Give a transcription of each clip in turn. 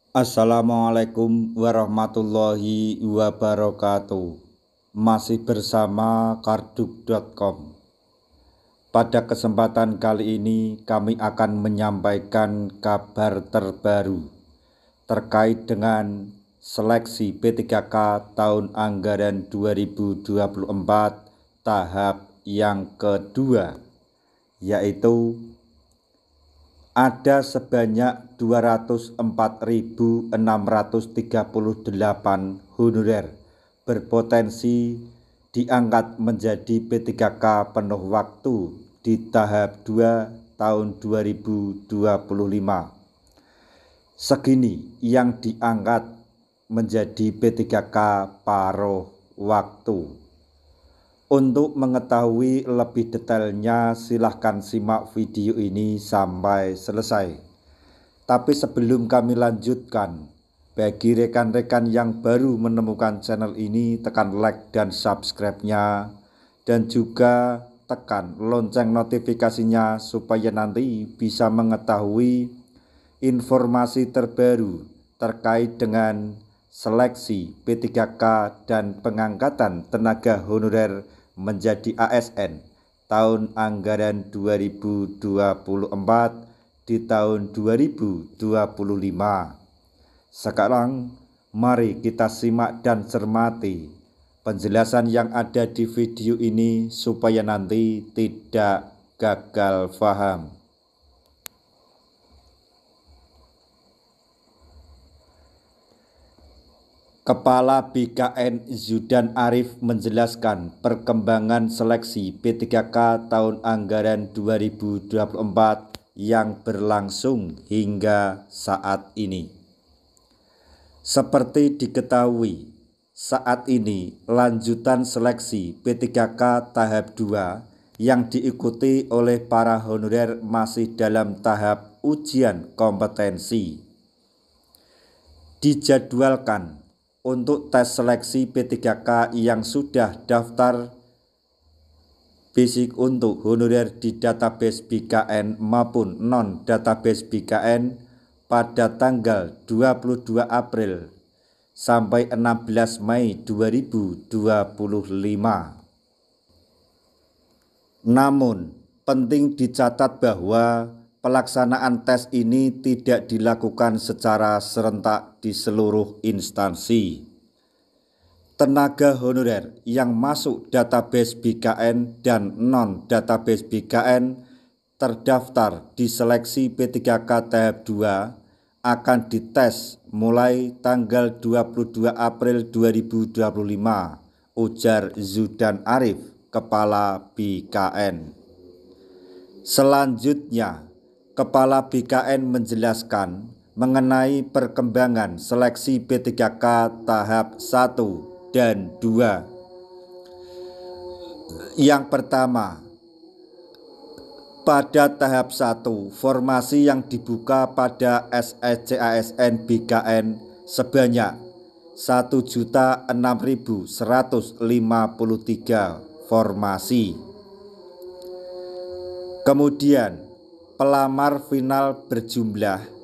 Assalamualaikum warahmatullahi wabarakatuh. Masih bersama karduk.com. Pada kesempatan kali ini kami akan menyampaikan kabar terbaru terkait dengan seleksi P3K tahun anggaran 2024 tahap yang kedua, yaitu ada sebanyak 204.638 honorer berpotensi diangkat menjadi P3K penuh waktu di tahap 2 tahun 2025. Segini yang diangkat menjadi P3K paruh waktu. Untuk mengetahui lebih detailnya silahkan simak video ini sampai selesai. Tapi sebelum kami lanjutkan, bagi rekan-rekan yang baru menemukan channel ini, tekan like dan subscribe-nya, dan juga tekan lonceng notifikasinya supaya nanti bisa mengetahui informasi terbaru terkait dengan seleksi P3K dan pengangkatan tenaga honorer menjadi ASN tahun anggaran 2024 di tahun 2025. Sekarang mari kita simak dan cermati penjelasan yang ada di video ini supaya nanti tidak gagal paham. Kepala BKN Zudan Arif menjelaskan perkembangan seleksi P3K tahun anggaran 2024 yang berlangsung hingga saat ini. Seperti diketahui, saat ini lanjutan seleksi P3K tahap 2 yang diikuti oleh para honorer masih dalam tahap ujian kompetensi. Dijadwalkan untuk tes seleksi P3K yang sudah daftar basic untuk honorer di database BKN maupun non-database BKN pada tanggal 22 April sampai 16 Mei 2025. Namun, penting dicatat bahwa pelaksanaan tes ini tidak dilakukan secara serentak di seluruh instansi. Tenaga honorer yang masuk database BKN dan non-database BKN terdaftar di seleksi P3K tahap 2 akan dites mulai tanggal 22 April 2025, ujar Zudan Arif, Kepala BKN. Selanjutnya, Kepala BKN menjelaskan mengenai perkembangan seleksi P3K tahap 1 dan 2. Yang pertama, pada tahap 1, formasi yang dibuka pada SSCASN BKN sebanyak 1.006.153 formasi. Kemudian, pelamar final berjumlah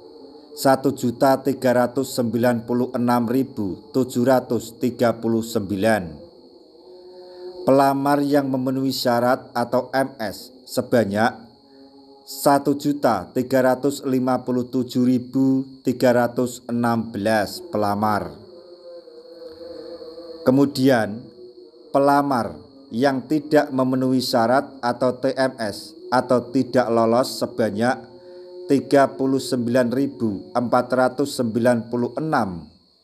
1.396.739. Pelamar yang memenuhi syarat atau MS sebanyak 1.357.316 pelamar. Kemudian, pelamar yang tidak memenuhi syarat atau TMS atau tidak lolos sebanyak 39.496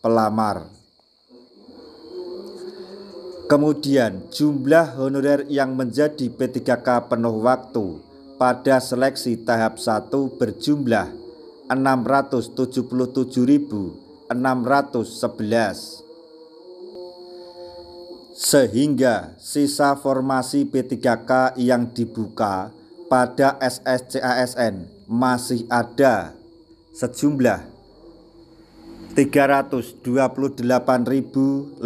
pelamar. Kemudian jumlah honorer yang menjadi P3K penuh waktu pada seleksi tahap 1 berjumlah 677.611. Sehingga sisa formasi P3K yang dibuka pada SSCASN masih ada sejumlah 328.542.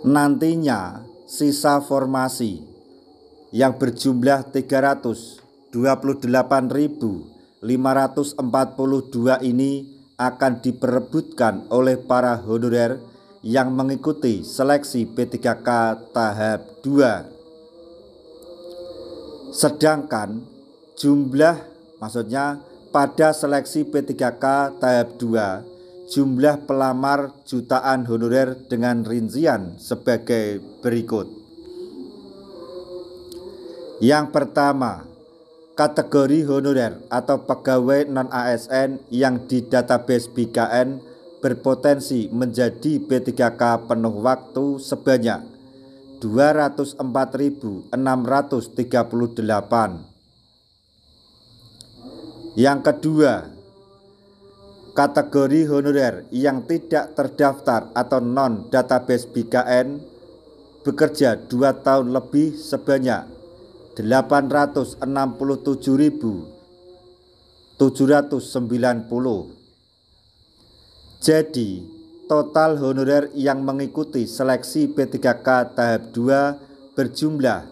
Nantinya sisa formasi yang berjumlah 328.542 28.542 ini akan diperebutkan oleh para honorer yang mengikuti seleksi P3K tahap 2. Sedangkan pada seleksi P3K tahap 2 jumlah pelamar jutaan honorer dengan rincian sebagai berikut. Yang pertama, kategori honorer atau pegawai non-ASN yang di database BKN berpotensi menjadi P3K penuh waktu sebanyak 204.638. Yang kedua, kategori honorer yang tidak terdaftar atau non-database BKN bekerja 2 tahun lebih sebanyak 867.790. Jadi, total honorer yang mengikuti seleksi P3K tahap 2 berjumlah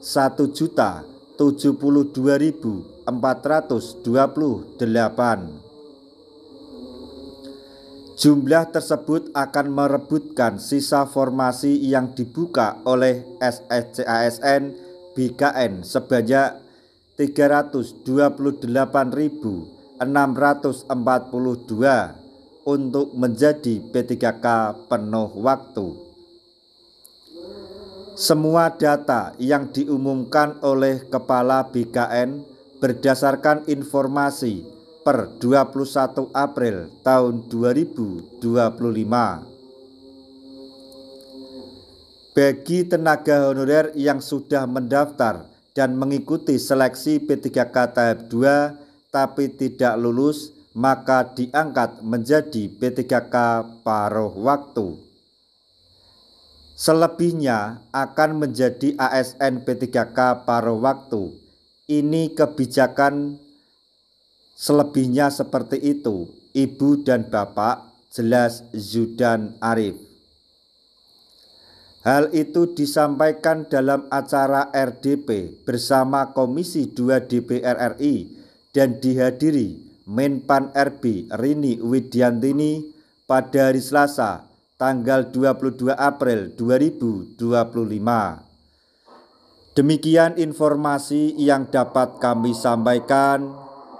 1.072.428. Jumlah tersebut akan merebutkan sisa formasi yang dibuka oleh SSC-ASN BKN sebanyak 328.642 untuk menjadi P3K penuh waktu. Semua data yang diumumkan oleh Kepala BKN berdasarkan informasi per 21 April tahun 2025. Bagi tenaga honorer yang sudah mendaftar dan mengikuti seleksi P3K tahap 2 tapi tidak lulus, maka diangkat menjadi P3K paruh waktu. Selebihnya akan menjadi ASN P3K paruh waktu. Ini kebijakan selebihnya seperti itu, Ibu dan Bapak, jelas Zudan Arif. Hal itu disampaikan dalam acara RDP bersama Komisi 2 DPR RI dan dihadiri Menpan RB Rini Widiantini pada hari Selasa tanggal 22 April 2025. Demikian informasi yang dapat kami sampaikan.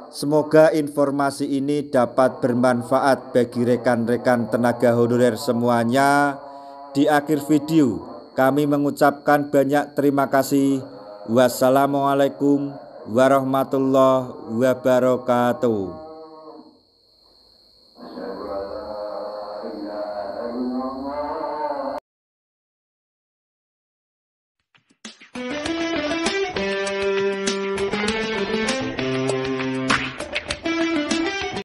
Semoga informasi ini dapat bermanfaat bagi rekan-rekan tenaga honorer semuanya. Di akhir video kami mengucapkan banyak terima kasih. Wassalamualaikum warahmatullahi wabarakatuh.